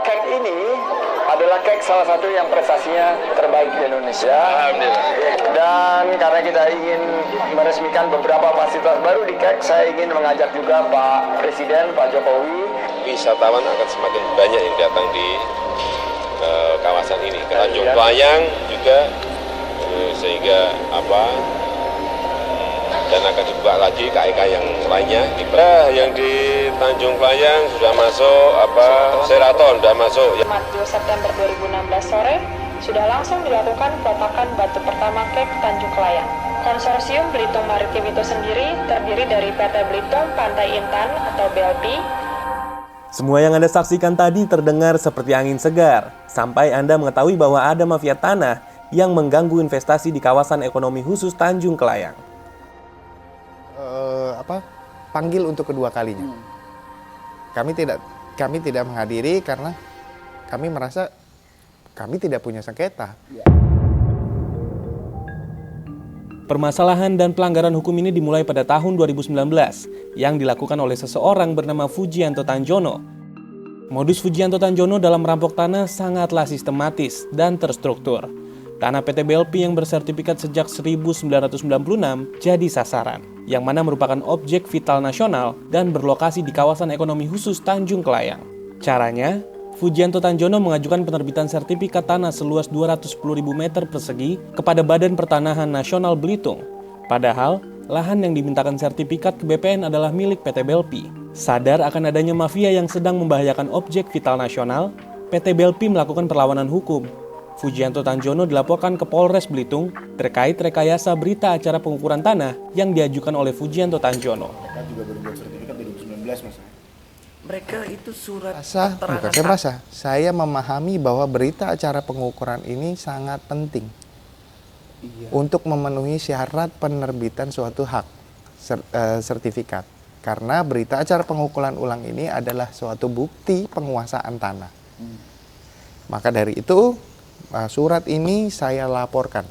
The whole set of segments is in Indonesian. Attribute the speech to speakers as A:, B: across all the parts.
A: kek ini adalah kek salah satu yang prestasinya terbaik di Indonesia.
B: Alhamdulillah.
A: Dan karena kita ingin meresmikan beberapa fasilitas baru di kek, saya ingin mengajak juga Pak Presiden, Pak Jokowi.
B: Wisatawan akan semakin banyak yang datang di kawasan ini. Ke Tanjung Playang juga, sehingga dan akan dibuka lagi KEK yang lainnya. Yang di Tanjung Playang sudah masuk Seraton, sudah masuk.
C: 2 September 2016 sore, sudah langsung dilakukan peletakan batu pertama kek Tanjung Kelayang. Konsorsium Belitung Maritim itu sendiri terdiri dari PT Belitung Pantai Intan atau BLP.
D: Semua yang Anda saksikan tadi terdengar seperti angin segar, sampai Anda mengetahui bahwa ada mafia tanah yang mengganggu investasi di kawasan ekonomi khusus Tanjung Kelayang.
E: Panggil untuk kedua kalinya. Kami tidak menghadiri karena kami merasa kami tidak punya sengketa.
D: Permasalahan dan pelanggaran hukum ini dimulai pada tahun 2019 yang dilakukan oleh seseorang bernama Fujianto Tanjono. Modus Fujianto Tanjono dalam merampok tanah sangatlah sistematis dan terstruktur. Tanah PT BLP yang bersertifikat sejak 1996 jadi sasaran, yang mana merupakan objek vital nasional dan berlokasi di kawasan ekonomi khusus Tanjung Kelayang. Caranya, Fujianto Tanjono mengajukan penerbitan sertifikat tanah seluas 210.000 meter persegi kepada Badan Pertanahan Nasional Belitung. Padahal, lahan yang dimintakan sertifikat ke BPN adalah milik PT BLP. Sadar akan adanya mafia yang sedang membahayakan objek vital nasional, PT BLP melakukan perlawanan hukum. Fujianto Tanjono dilaporkan ke Polres Belitung terkait rekayasa berita acara pengukuran tanah yang diajukan oleh Fujianto Tanjono.
F: Mereka juga baru buat sertifikat 2019, Mas.
G: Mereka itu surat
E: Saya memahami bahwa berita acara pengukuran ini sangat penting untuk memenuhi syarat penerbitan suatu hak sertifikat. Karena berita acara pengukuran ulang ini adalah suatu bukti penguasaan tanah. Maka dari itu, surat ini saya laporkan.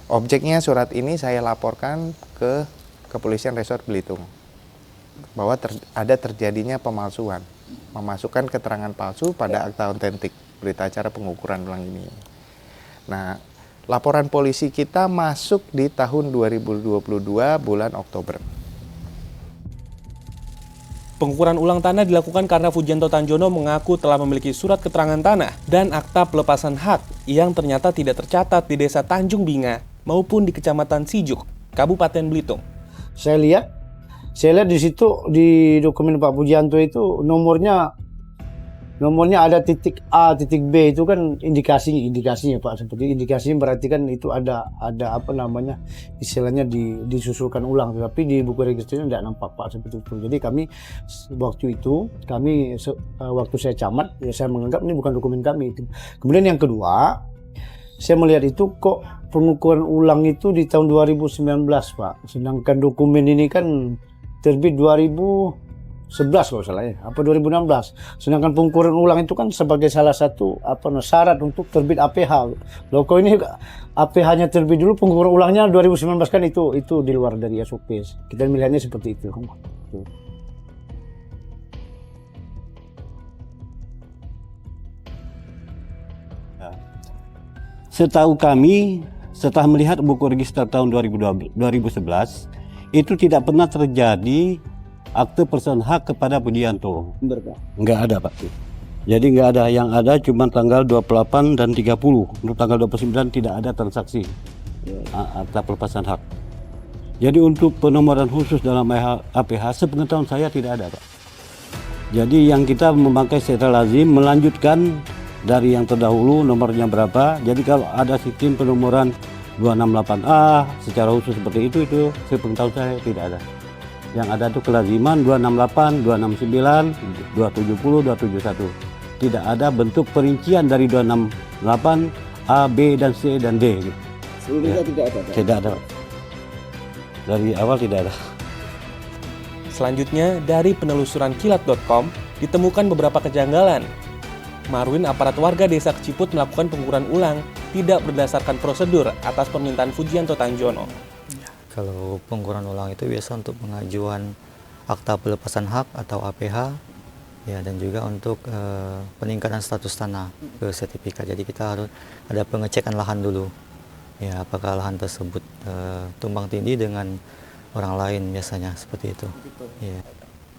E: Objeknya surat ini saya laporkan ke Kepolisian Resort Belitung. Bahwa ada terjadinya pemalsuan. Memasukkan keterangan palsu pada akta autentik berita acara pengukuran ulang ini. Nah, laporan polisi kita masuk di tahun 2022 bulan Oktober.
D: Pengukuran ulang tanah dilakukan karena Fujianto Tanjono mengaku telah memiliki surat keterangan tanah dan akta pelepasan hak yang ternyata tidak tercatat di Desa Tanjung Binga maupun di Kecamatan Sijuk, Kabupaten Belitung.
F: Saya lihat di situ di dokumen Pak Fujianto itu nomornya ada titik A, titik B, itu kan indikasinya Pak, seperti indikasinya berarti kan itu ada istilahnya disusulkan ulang, tapi di buku registernya tidak nampak Pak seperti itu. Jadi waktu saya camat, ya saya menganggap ini bukan dokumen kami itu. Kemudian yang kedua, saya melihat itu kok pengukuran ulang itu di tahun 2019 Pak, sedangkan dokumen ini kan terbit 2011 kalau salah ya, apa 2016. Sedangkan pengukuran ulang itu kan sebagai salah satu syarat untuk terbit APH. Loh kok ini APH-nya terbit dulu, pengukuran ulangnya 2019 kan itu di luar dari SOP. Kita melihatnya seperti itu.
H: Setahu kami, setelah melihat buku register tahun 2011, itu tidak pernah terjadi akte persoalan hak kepada Fujianto.
F: Benar Pak?
H: Enggak ada Pak. Jadi enggak ada, yang ada cuma tanggal 28 dan 30. Untuk tanggal 29 tidak ada transaksi akta pelepasan hak. Jadi untuk penomoran khusus dalam APH sepengetahuan saya tidak ada Pak. Jadi yang kita memakai secara lazim melanjutkan dari yang terdahulu nomornya berapa. Jadi kalau ada sistem penomoran 268A secara khusus seperti itu sepengetahuan saya tidak ada. Yang ada itu kelaziman 268, 269, 270, 271. Tidak ada bentuk perincian dari 268 A, B, dan C, dan D.
F: Seluruhnya tidak ada Pak?
H: Tidak ada. Dari awal tidak ada.
D: Selanjutnya, dari penelusuran kilat.com ditemukan beberapa kejanggalan. Marwin, aparat warga desa Keciput melakukan pengukuran ulang tidak berdasarkan prosedur atas permintaan Fujianto Tanjono.
I: Kalau pengukuran ulang itu biasa untuk pengajuan akta pelepasan hak atau APH Ya, dan juga untuk peningkatan status tanah ke sertifikat. Jadi kita harus ada pengecekan lahan dulu. Ya, apakah lahan tersebut tumpang tindih dengan orang lain biasanya seperti itu. Ya.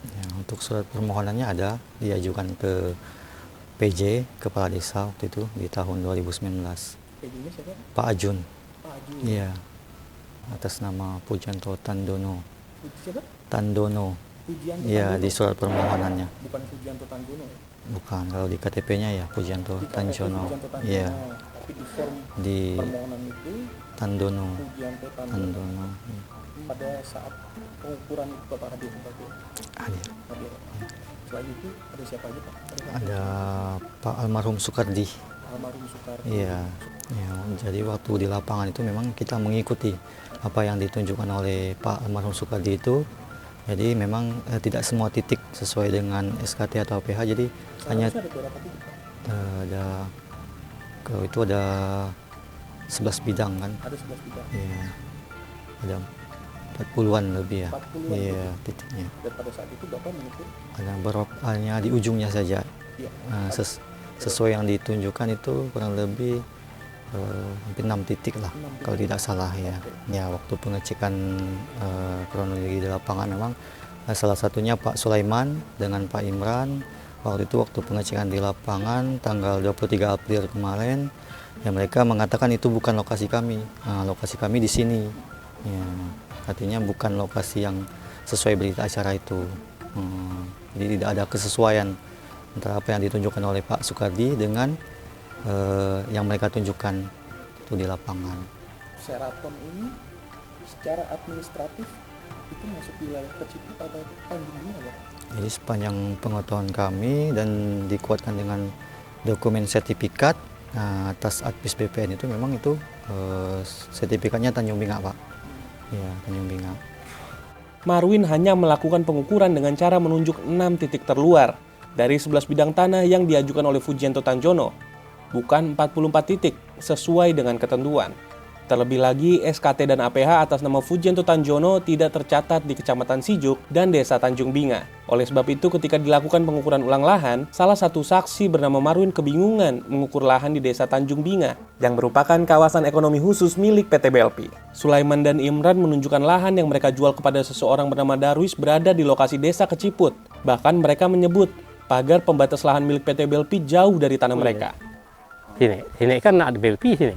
I: Ya, untuk surat permohonannya ada diajukan ke PJ Kepala Desa waktu itu di tahun 2019.
D: PJ-nya siapa?
I: Pak Ajun.
D: Pak Ajun.
I: Iya. Atas nama Pujianto Tandono.
D: Siapa?
I: Tandono.
D: Pujianto
I: Iya,
D: Tandono.
I: di surat permohonannya.
D: Bukan Pujianto Tandono ya?
I: Bukan, kalau di KTP-nya ya Pujianto
D: Di KTP
I: Tanjono.
D: Pujianto Tandono.
I: Iya,
D: Tapi di form
I: di
D: permohonan itu
I: Tandono.
D: Pujianto Tandono.
I: Tandono.
D: Pada saat pengukuran itu Bapak hadir sebagai
I: Hadir.
D: hadir. Selain itu ada siapa aja Pak?
I: Ada Pak Almarhum Soekardi.
D: Almarhum Soekardi.
I: Iya. Ya, jadi waktu di lapangan itu memang kita mengikuti apa yang ditunjukkan oleh Pak Almarhum Soekardi itu. Jadi memang tidak semua titik sesuai dengan SKT atau PH. Jadi hanya
D: Ada berapa titik Pak?
I: ada kalau itu ada 11 bidang kan.
D: Ada 11 bidang.
I: Iya. Ada 40-an lebih ya.
D: 40-an
I: Iya,
D: lebih.
I: titiknya.
D: Dan pada saat itu Bapak mengukur
I: Ada beberapa hanya di ujungnya saja.
D: ya,
I: Sesuai yang ditunjukkan itu kurang lebih hampir 6 titik lah kalau tidak salah ya. Ya, waktu pengecekan kronologi di lapangan memang salah satunya Pak Sulaiman dengan Pak Imran. Waktu itu waktu pengecekan di lapangan tanggal 23 April kemarin, ya mereka mengatakan itu bukan lokasi kami. Lokasi kami di sini. Ya, artinya bukan lokasi yang sesuai berita acara itu. Jadi tidak ada kesesuaian antara apa yang ditunjukkan oleh Pak Soekardi dengan yang mereka tunjukkan itu di lapangan.
D: Seraton ini secara administratif itu masuk wilayah Keciput atau Tanjung Binga Pak?
I: Jadi sepanjang pengetahuan kami dan dikuatkan dengan dokumen sertifikat atas Adpis BPN itu memang itu sertifikatnya Tanjung Binga Pak. Ya, Tanjung Binga.
D: Marwin hanya melakukan pengukuran dengan cara menunjuk 6 titik terluar dari 11 bidang tanah yang diajukan oleh Pujianto Tanjono, bukan 44 titik sesuai dengan ketentuan. Terlebih lagi, SKT dan APH atas nama Pujianto Tanjono tidak tercatat di Kecamatan Sijuk dan Desa Tanjung Binga. Oleh sebab itu, ketika dilakukan pengukuran ulang lahan, salah satu saksi bernama Marwin kebingungan mengukur lahan di Desa Tanjung Binga, yang merupakan kawasan ekonomi khusus milik PT BLP. Sulaiman dan Imran menunjukkan lahan yang mereka jual kepada seseorang bernama Darwis berada di lokasi Desa Keciput. Bahkan mereka menyebut pagar pembatas lahan milik PT BLP jauh dari tanah mereka.
J: Sini kan ada BLP sini.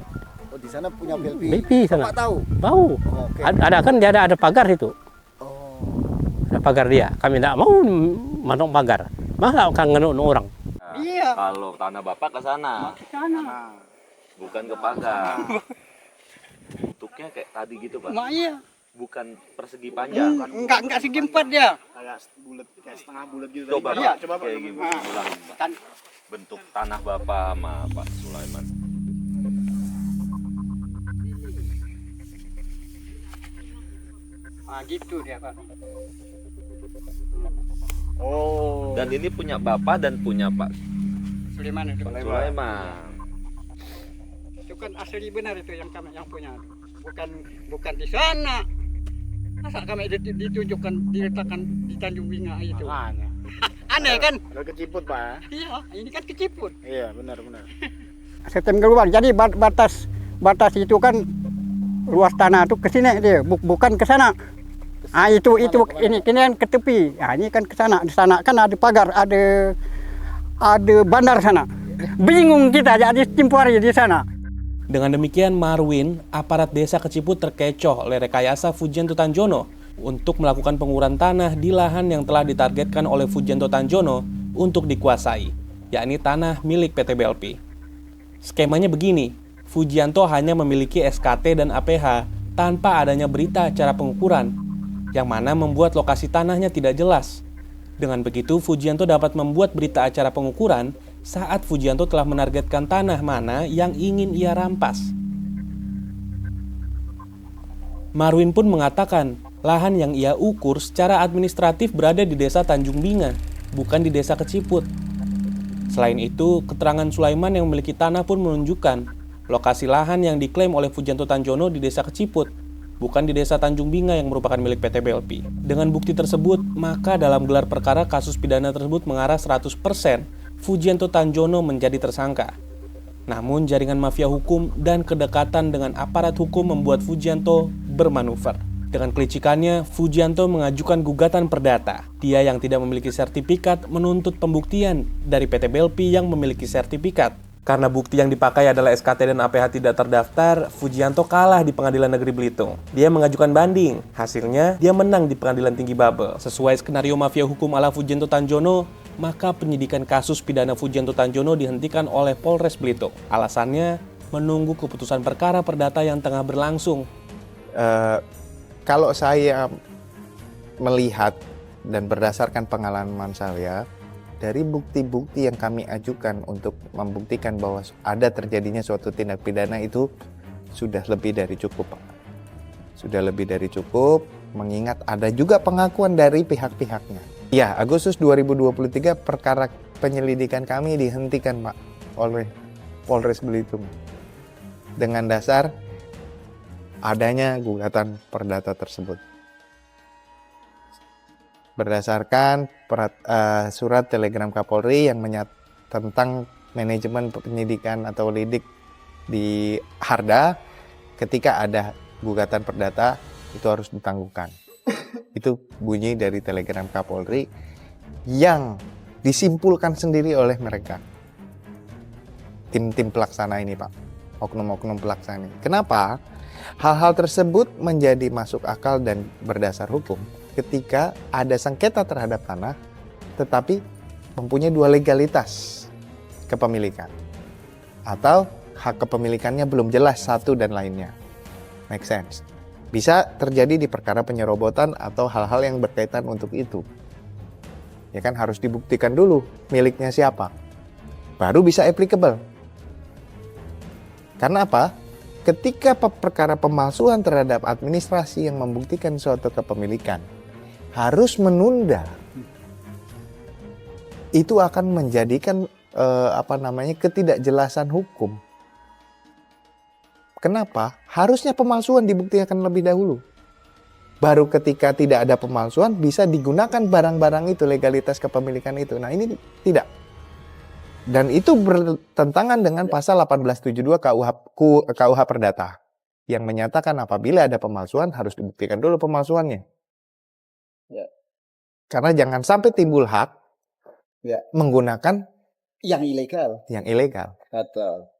E: Oh, di sana punya BLP.
J: BLP sana.
E: Bapak tahu?
J: Tahu.
E: Oke.
J: Ada kan dia ada pagar itu.
E: Oh.
J: Ada pagar dia. Kami tidak mau manok pagar. Masa akan ngenuk orang.
K: Iya. Kalau tanah Bapak ke sana.
J: Ke sana.
K: Bukan ke pagar. Bentuknya kayak tadi gitu, Pak.
J: Iya.
K: Bukan persegi panjang.
J: Enggak segi empat dia.
E: Kayak bulat, kayak setengah bulat gitu.
K: Coba,
E: Iya,
K: Pak.
E: coba Pak.
K: Kayak gini, ulang, Pak. Bentuk tanah Bapak sama Pak Sulaiman.
J: Gitu dia, Pak.
E: Oh.
K: Dan ini punya Bapak dan punya Pak
J: Sulaiman itu.
K: Sulaiman.
J: Itu kan asli benar itu yang kami yang punya. Bukan di sana. Masa kami ditunjukkan diletakkan di Tanjung Binga itu. Aneh kan?
E: Kalau Keciput, Pak.
J: Iya, ini kan Keciput.
E: Iya, benar.
J: Sistem keluar. Jadi batas itu kan luas tanah itu ke sini dia, bukan ke sana. Itu ini kan ke tepi. Ini kan ke sana. Di sana kan ada pagar, ada bandar sana. Bingung kita jadi timpari di sana.
D: Dengan demikian, Marwin, aparat desa Keciput terkecoh oleh rekayasa Pujianto Tanjono untuk melakukan pengukuran tanah di lahan yang telah ditargetkan oleh Pujianto Tanjono untuk dikuasai, yakni tanah milik PT BLP. Skemanya begini, Pujianto hanya memiliki SKT dan APH tanpa adanya berita acara pengukuran, yang mana membuat lokasi tanahnya tidak jelas. Dengan begitu, Pujianto dapat membuat berita acara pengukuran saat Pujianto telah menargetkan tanah mana yang ingin ia rampas. Marwin pun mengatakan, lahan yang ia ukur secara administratif berada di Desa Tanjung Binga, bukan di Desa Keciput. Selain itu, keterangan Sulaiman yang memiliki tanah pun menunjukkan lokasi lahan yang diklaim oleh Pujianto Tanjono di Desa Keciput, bukan di Desa Tanjung Binga yang merupakan milik PT BLP. Dengan bukti tersebut, maka dalam gelar perkara kasus pidana tersebut mengarah 100% Fujianto Tanjono menjadi tersangka. Namun jaringan mafia hukum dan kedekatan dengan aparat hukum membuat Fujianto bermanuver. Dengan kelicikannya, Fujianto mengajukan gugatan perdata. Dia yang tidak memiliki sertifikat menuntut pembuktian dari PT BLP yang memiliki sertifikat. Karena bukti yang dipakai adalah SKT dan APH tidak terdaftar, Fujianto kalah di Pengadilan Negeri Belitung. Dia mengajukan banding. Hasilnya, dia menang di Pengadilan Tinggi Babel. Sesuai skenario mafia hukum ala Fujianto Tanjono, maka penyidikan kasus pidana Fujianto Tanjono dihentikan oleh Polres Belitung. Alasannya, menunggu keputusan perkara perdata yang tengah berlangsung.
E: Kalau saya melihat dan berdasarkan pengalaman saya, dari bukti-bukti yang kami ajukan untuk membuktikan bahwa ada terjadinya suatu tindak pidana itu sudah lebih dari cukup, Pak. Sudah lebih dari cukup, mengingat ada juga pengakuan dari pihak-pihaknya. Ya, Agustus 2023 perkara penyelidikan kami dihentikan, Pak, oleh Polres Belitung. Dengan dasar adanya gugatan perdata tersebut. Berdasarkan surat telegram Kapolri yang tentang manajemen penyidikan atau lidik di Harda, ketika ada gugatan perdata itu harus ditangguhkan. Itu bunyi dari telegram Kapolri yang disimpulkan sendiri oleh mereka. Tim-tim pelaksana ini, Pak. Oknum-oknum pelaksana ini. Kenapa? Hal-hal tersebut menjadi masuk akal dan berdasar hukum ketika ada sengketa terhadap tanah tetapi mempunyai dua legalitas kepemilikan atau hak kepemilikannya belum jelas satu dan lainnya. Make sense. Bisa terjadi di perkara penyerobotan atau hal-hal yang berkaitan untuk itu. Ya kan, harus dibuktikan dulu miliknya siapa. Baru bisa applicable. Karena apa? Ketika perkara pemalsuan terhadap administrasi yang membuktikan suatu kepemilikan harus menunda, itu akan menjadikan ketidakjelasan hukum. Kenapa? Harusnya pemalsuan dibuktikan lebih dahulu. Baru ketika tidak ada pemalsuan bisa digunakan barang-barang itu, legalitas kepemilikan itu. Nah, ini tidak. Dan itu bertentangan dengan pasal 1872 KUH Perdata yang menyatakan apabila ada pemalsuan harus dibuktikan dulu pemalsuannya. Ya. Karena jangan sampai timbul hak menggunakan
F: yang ilegal.
E: Yang ilegal.
F: Betul.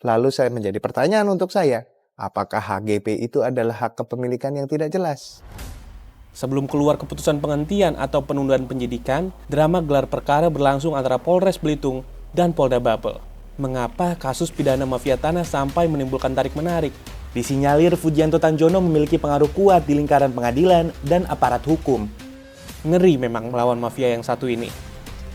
E: Lalu saya menjadi pertanyaan untuk saya, apakah HGP itu adalah hak kepemilikan yang tidak jelas?
D: Sebelum keluar keputusan penghentian atau penundaan penyidikan, drama gelar perkara berlangsung antara Polres Belitung dan Polda Babel. Mengapa kasus pidana mafia tanah sampai menimbulkan tarik-menarik? Disinyalir Fujianto Tanjono memiliki pengaruh kuat di lingkaran pengadilan dan aparat hukum. Ngeri memang melawan mafia yang satu ini.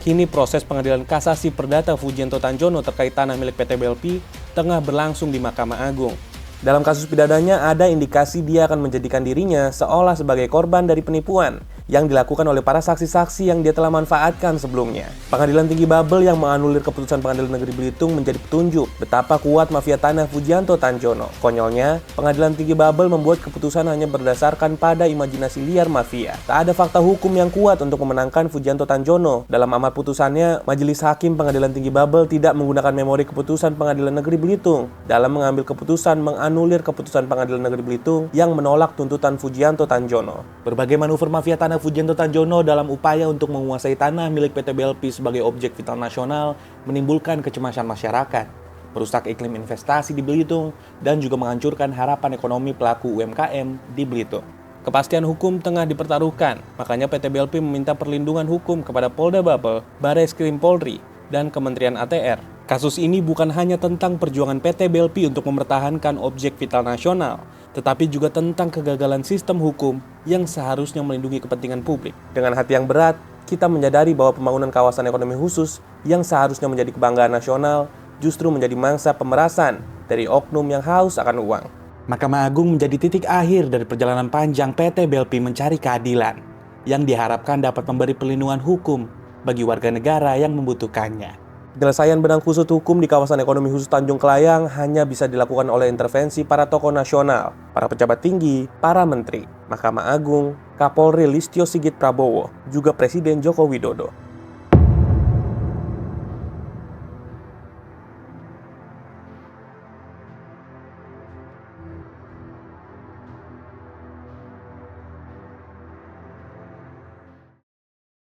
D: Kini proses pengadilan kasasi perdata Fujianto Tanjono terkait tanah milik PT BLP tengah berlangsung di Mahkamah Agung. Dalam kasus pidananya ada indikasi dia akan menjadikan dirinya seolah sebagai korban dari penipuan yang dilakukan oleh para saksi-saksi yang dia telah manfaatkan sebelumnya. Pengadilan Tinggi Babel yang menganulir keputusan Pengadilan Negeri Belitung menjadi petunjuk betapa kuat mafia tanah Fujianto Tanjono. Konyolnya, Pengadilan Tinggi Babel membuat keputusan hanya berdasarkan pada imajinasi liar mafia. Tak ada fakta hukum yang kuat untuk memenangkan Fujianto Tanjono. Dalam amar putusannya, Majelis Hakim Pengadilan Tinggi Babel tidak menggunakan memori keputusan Pengadilan Negeri Belitung dalam mengambil keputusan menganulir keputusan Pengadilan Negeri Belitung yang menolak tuntutan Fujianto Tanjono. Berbagai manuver mafia tanah Fujianto Tanjono dalam upaya untuk menguasai tanah milik PT BLP sebagai objek vital nasional menimbulkan kecemasan masyarakat, merusak iklim investasi di Belitung, dan juga menghancurkan harapan ekonomi pelaku UMKM di Belitung. Kepastian hukum tengah dipertaruhkan, makanya PT BLP meminta perlindungan hukum kepada Polda Babel, Bareskrim Polri, dan Kementerian ATR. Kasus ini bukan hanya tentang perjuangan PT BLP untuk mempertahankan objek vital nasional, tetapi juga tentang kegagalan sistem hukum yang seharusnya melindungi kepentingan publik. Dengan hati yang berat, kita menyadari bahwa pembangunan kawasan ekonomi khusus yang seharusnya menjadi kebanggaan nasional justru menjadi mangsa pemerasan dari oknum yang haus akan uang. Mahkamah Agung menjadi titik akhir dari perjalanan panjang PT BLP mencari keadilan yang diharapkan dapat memberi perlindungan hukum bagi warga negara yang membutuhkannya. Penyelesaian benang kusut hukum di kawasan ekonomi khusus Tanjung Kelayang hanya bisa dilakukan oleh intervensi para tokoh nasional, para pejabat tinggi, para menteri, Mahkamah Agung, Kapolri Listio Sigit Prabowo, juga Presiden Joko Widodo.